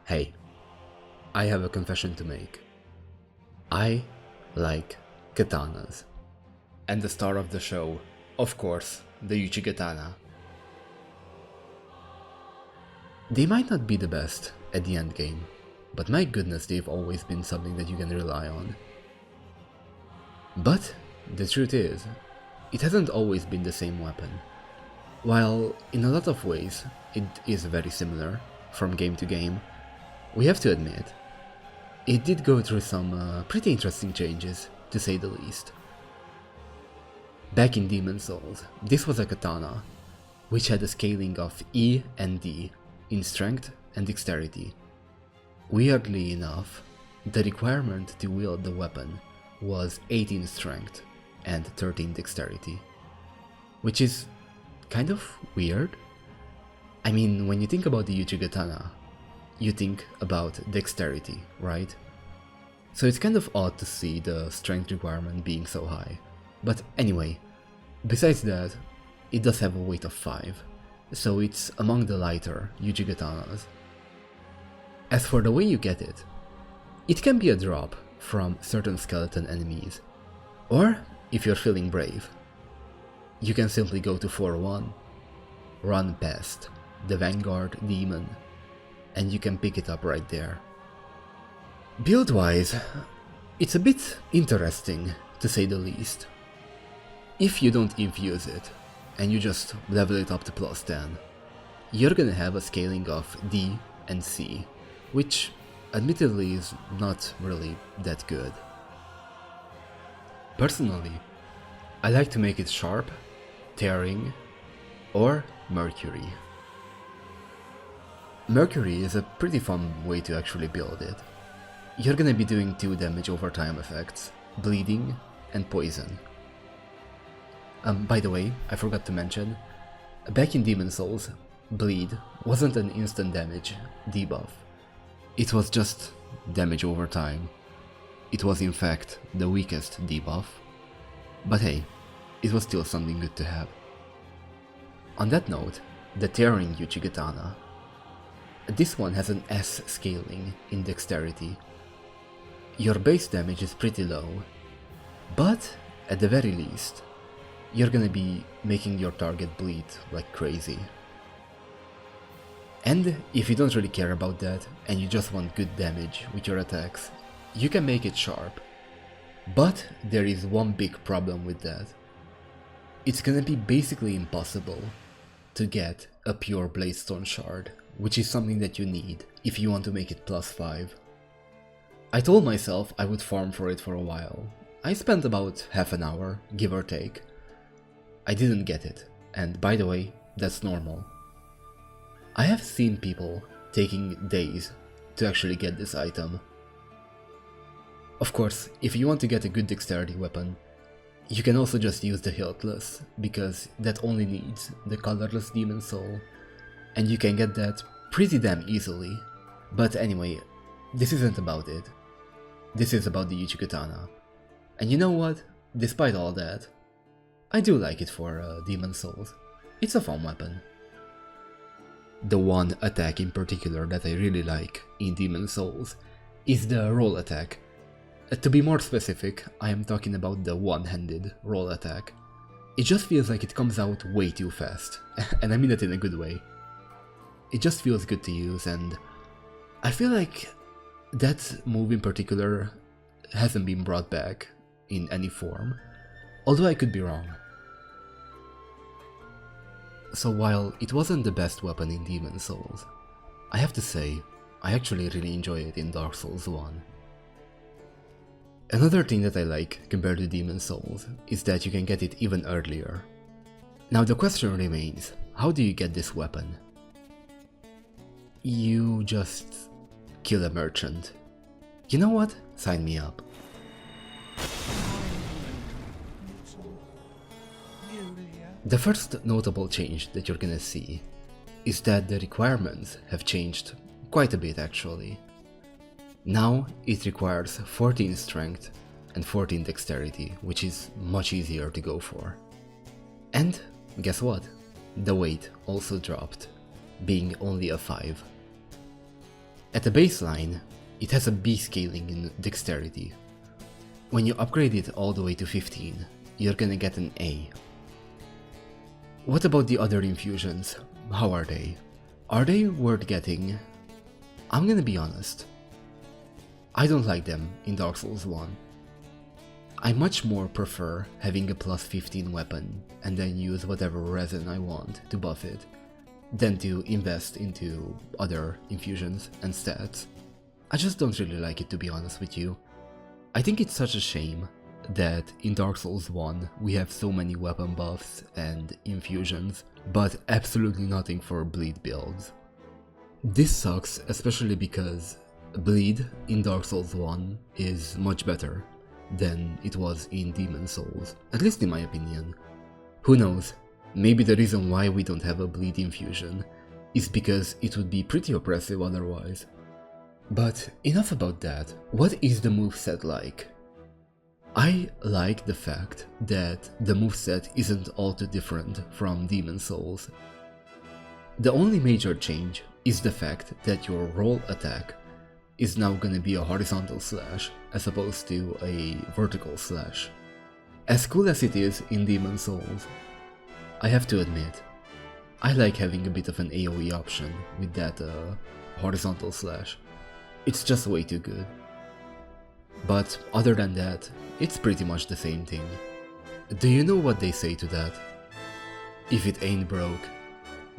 Hey, I have a confession to make. I like katanas. And the star of the show, of course, the Uchigatana. They might not be the best at the end game, but my goodness, they've always been something that you can rely on. But the truth is, it hasn't always been the same weapon. While in a lot of ways it is very similar from game to game, we have to admit, it did go through some pretty interesting changes, to say the least. Back in Demon Souls, this was a katana, which had a scaling of E and D in strength and dexterity. Weirdly enough, the requirement to wield the weapon was 18 strength and 13 dexterity, which is kind of weird. I mean, when you think about the Uchigatana, you think about dexterity, right? So it's kind of odd to see the strength requirement being so high. But anyway, besides that, it does have a weight of 5, so it's among the lighter Uchigatanas. As for the way you get it, it can be a drop from certain skeleton enemies, or if you're feeling brave, you can simply go to 4-1, run past the Vanguard Demon, and you can pick it up right there. Build-wise, it's a bit interesting, to say the least. If you don't infuse it, and you just level it up to +10, you're gonna have a scaling of D and C, which admittedly is not really that good. Personally, I like to make it sharp, tearing, or Mercury. Mercury is a pretty fun way to actually build it. You're gonna be doing 2 damage over time effects, bleeding and poison. By the way, I forgot to mention, back in Demon Souls, bleed wasn't an instant damage debuff. It was just damage over time. It was in fact the weakest debuff. But hey, it was still something good to have. On that note, the Tearing Uchigatana. This one has an S scaling in dexterity. Your base damage is pretty low, but at the very least, you're gonna be making your target bleed like crazy. And if you don't really care about that, and you just want good damage with your attacks, you can make it sharp. But there is one big problem with that. It's gonna be basically impossible to get a pure Bladestone shard, which is something that you need if you want to make it +5. I told myself I would farm for it for a while. I spent about half an hour, give or take. I didn't get it, and by the way, that's normal. I have seen people taking days to actually get this item. Of course, if you want to get a good dexterity weapon, you can also just use the Hiltless, because that only needs the colorless Demon Soul, and you can get that pretty damn easily. But anyway, this isn't about it. This is about the Uchigatana. And you know what? Despite all that, I do like it for Demon Souls. It's a fun weapon. The one attack in particular that I really like in Demon Souls is the roll attack. To be more specific, I am talking about the one-handed roll attack. It just feels like it comes out way too fast, and I mean it in a good way. It just feels good to use, and I feel like that move in particular hasn't been brought back in any form, although I could be wrong. So while it wasn't the best weapon in Demon Souls, I have to say, I actually really enjoy it in Dark Souls 1. Another thing that I like compared to Demon Souls is that you can get it even earlier. Now the question remains, how do you get this weapon? You just kill a merchant. You know what? Sign me up. The first notable change that you're gonna see is that the requirements have changed quite a bit actually. Now it requires 14 strength and 14 dexterity, which is much easier to go for. And guess what? The weight also dropped, being only a 5. At the baseline, it has a B scaling in dexterity. When you upgrade it all the way to 15, you're gonna get an A. What about the other infusions? How are they? Are they worth getting? I'm gonna be honest. I don't like them in Dark Souls 1. I much more prefer having a plus 15 weapon and then use whatever resin I want to buff it, than to invest into other infusions and stats. I just don't really like it, to be honest with you. I think it's such a shame that in Dark Souls 1 we have so many weapon buffs and infusions, but absolutely nothing for bleed builds. This sucks, especially because bleed in Dark Souls 1 is much better than it was in Demon Souls, at least in my opinion. Who knows, maybe the reason why we don't have a bleed infusion is because it would be pretty oppressive otherwise. But enough about that. What is the moveset like? I like the fact that the moveset isn't all too different from Demon Souls. The only major change is the fact that your roll attack is now gonna be a horizontal slash as opposed to a vertical slash. As cool as it is in Demon Souls, I have to admit, I like having a bit of an AoE option with that horizontal slash. It's just way too good. But other than that, it's pretty much the same thing. Do you know what they say to that? If it ain't broke,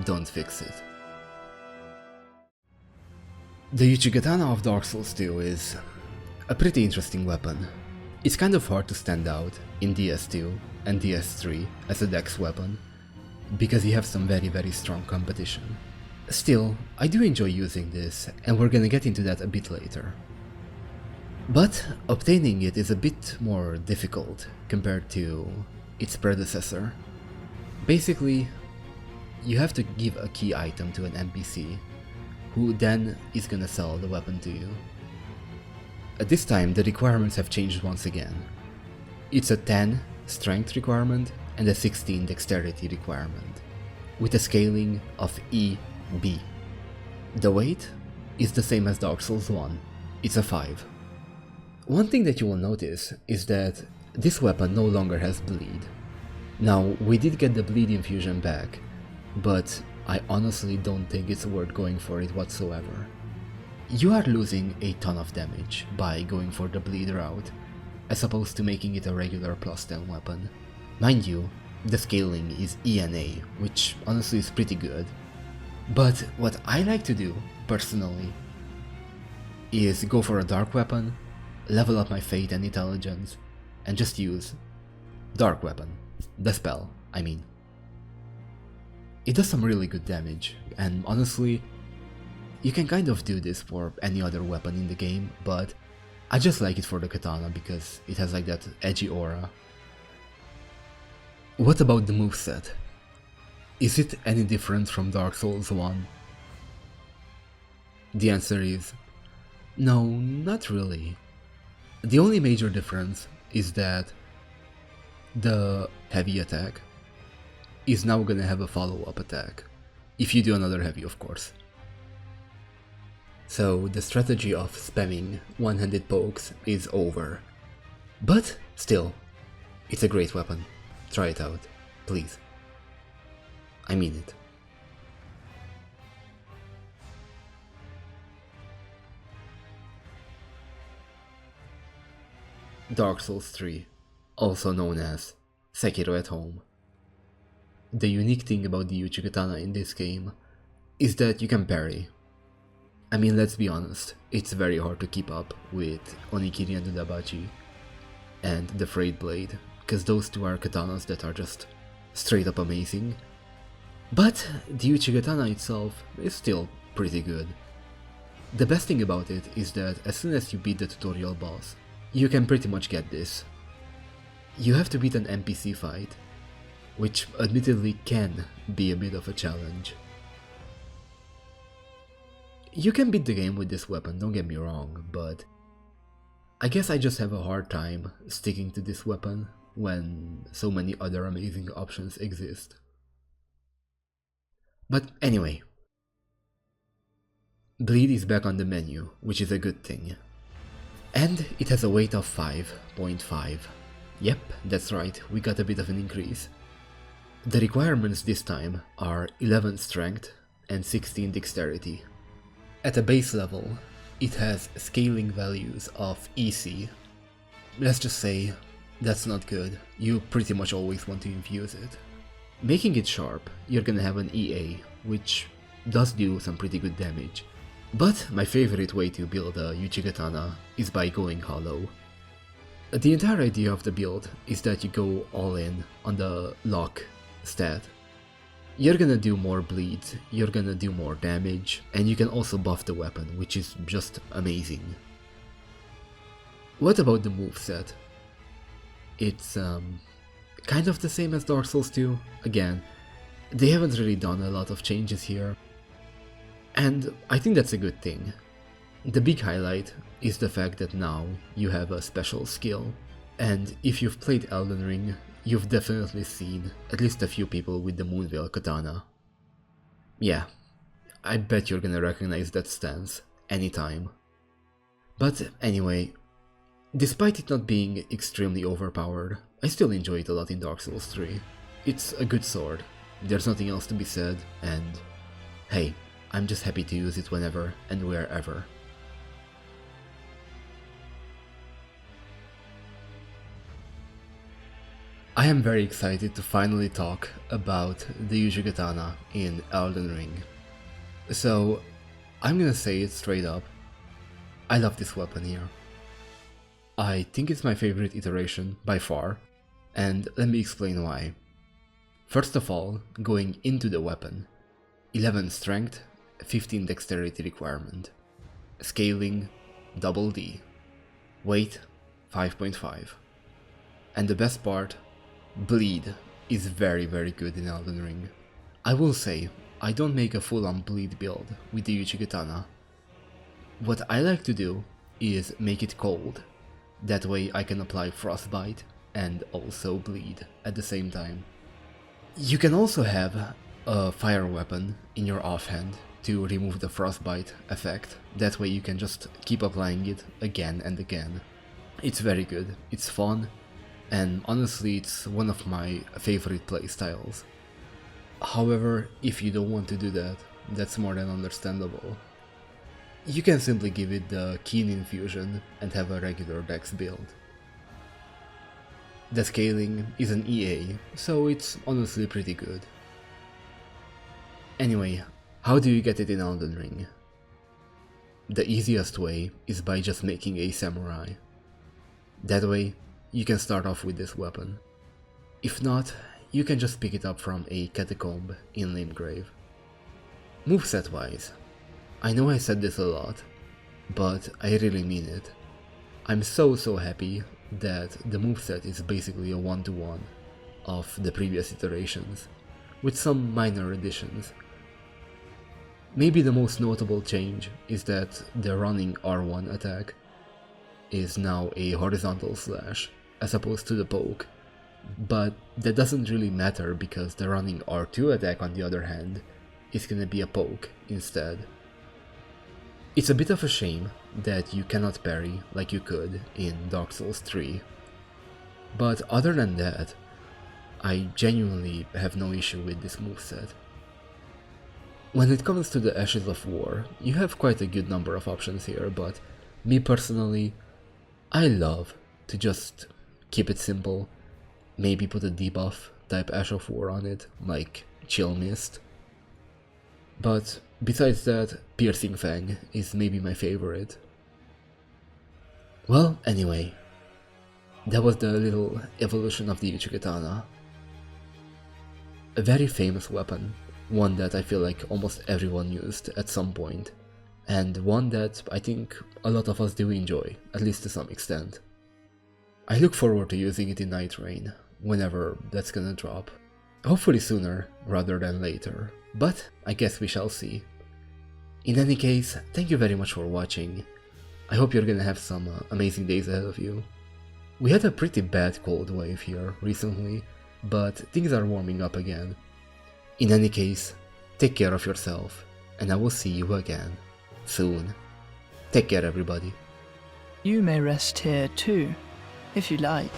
don't fix it. The Uchigatana of Dark Souls 2 is a pretty interesting weapon. It's kind of hard to stand out in DS2 and DS3 as a dex weapon, because you have some very strong competition. Still, I do enjoy using this, and we're gonna get into that a bit later. But obtaining it is a bit more difficult compared to its predecessor. Basically, you have to give a key item to an NPC, who then is gonna sell the weapon to you. At this time, the requirements have changed once again. It's a 10 strength requirement and a 16 dexterity requirement, with a scaling of EB. The weight is the same as Dark Souls 1, it's a 5. One thing that you will notice is that this weapon no longer has bleed. Now, we did get the bleed infusion back, but I honestly don't think it's worth going for it whatsoever. You are losing a ton of damage by going for the bleed route, as opposed to making it a regular plus 10 weapon. Mind you, the scaling is ENA, which honestly is pretty good. But what I like to do, personally, is go for a dark weapon, level up my fate and intelligence, and just use dark weapon. The spell, I mean. It does some really good damage, and honestly, you can kind of do this for any other weapon in the game, but I just like it for the katana because it has like that edgy aura. What about the moveset? Is it any different from Dark Souls 1? The answer is no, not really. The only major difference is that the heavy attack is now gonna have a follow-up attack, if you do another heavy, of course. So the strategy of spamming one-handed pokes is over. But still, it's a great weapon. Try it out, please. I mean it. Dark Souls 3, also known as Sekiro at Home. The unique thing about the Uchigatana in this game is that you can parry. I mean, let's be honest, it's very hard to keep up with Onikiri and Udabachi and the Frayed Blade, because those two are katanas that are just straight up amazing. But the Uchigatana itself is still pretty good. The best thing about it is that as soon as you beat the tutorial boss, you can pretty much get this. You have to beat an NPC fight, which admittedly can be a bit of a challenge. You can beat the game with this weapon, don't get me wrong, but I guess I just have a hard time sticking to this weapon when so many other amazing options exist. But anyway, Bleed is back on the menu, which is a good thing. And it has a weight of 5.5. Yep, that's right, we got a bit of an increase. The requirements this time are 11 strength and 16 dexterity. At a base level, it has scaling values of EC. Let's just say that's not good, you pretty much always want to infuse it. Making it sharp, you're gonna have an EA, which does do some pretty good damage. But my favorite way to build a Uchigatana is by going hollow. The entire idea of the build is that you go all in on the lock stat. You're gonna do more bleeds, you're gonna do more damage, and you can also buff the weapon, which is just amazing. What about the moveset? It's kind of the same as Dark Souls 2. Again, they haven't really done a lot of changes here, and I think that's a good thing. The big highlight is the fact that now you have a special skill, and if you've played Elden Ring, you've definitely seen at least a few people with the Moonveil Katana. Yeah, I bet you're gonna recognize that stance anytime. But anyway, despite it not being extremely overpowered, I still enjoy it a lot in Dark Souls 3. It's a good sword, there's nothing else to be said, and hey, I'm just happy to use it whenever and wherever. I am very excited to finally talk about the Uchigatana in Elden Ring. So, I'm gonna say it straight up, I love this weapon here. I think it's my favorite iteration by far, and let me explain why. First of all, going into the weapon, 11 strength, 15 dexterity requirement, scaling double D, weight 5.5, and the best part, bleed is very good in Elden Ring. I will say, I don't make a full-on bleed build with the Uchigatana. What I like to do is make it cold, that way I can apply frostbite and also bleed at the same time. You can also have a fire weapon in your offhand to remove the frostbite effect, that way you can just keep applying it again and again. It's very good, it's fun, and honestly it's one of my favorite playstyles. However, if you don't want to do that, that's more than understandable. You can simply give it the keen infusion and have a regular dex build. The scaling is an EA, so it's honestly pretty good. Anyway, how do you get it in Elden Ring? The easiest way is by just making a samurai. That way, you can start off with this weapon. If not, you can just pick it up from a catacomb in Limgrave. Moveset wise, I know I said this a lot, but I really mean it. I'm so happy that the moveset is basically a one-to-one of the previous iterations, with some minor additions. Maybe the most notable change is that the running R1 attack is now a horizontal slash as opposed to the poke, but that doesn't really matter because the running R2 attack on the other hand is gonna be a poke instead. It's a bit of a shame that you cannot parry like you could in Dark Souls 3, but other than that, I genuinely have no issue with this moveset. When it comes to the Ashes of War, you have quite a good number of options here, but me personally, I love to just keep it simple, maybe put a debuff type Ash of War on it, like Chill Mist. But besides that, Piercing Fang is maybe my favorite. Well, anyway, that was the little evolution of the Uchigatana. A very famous weapon, one that I feel like almost everyone used at some point, and one that I think a lot of us do enjoy, at least to some extent. I look forward to using it in Night Rain, whenever that's gonna drop. Hopefully sooner rather than later, but I guess we shall see. In any case, thank you very much for watching. I hope you're gonna have some amazing days ahead of you. We had a pretty bad cold wave here recently, but things are warming up again. In any case, take care of yourself, and I will see you again. soon. Take care, everybody. You may rest here too, if you like.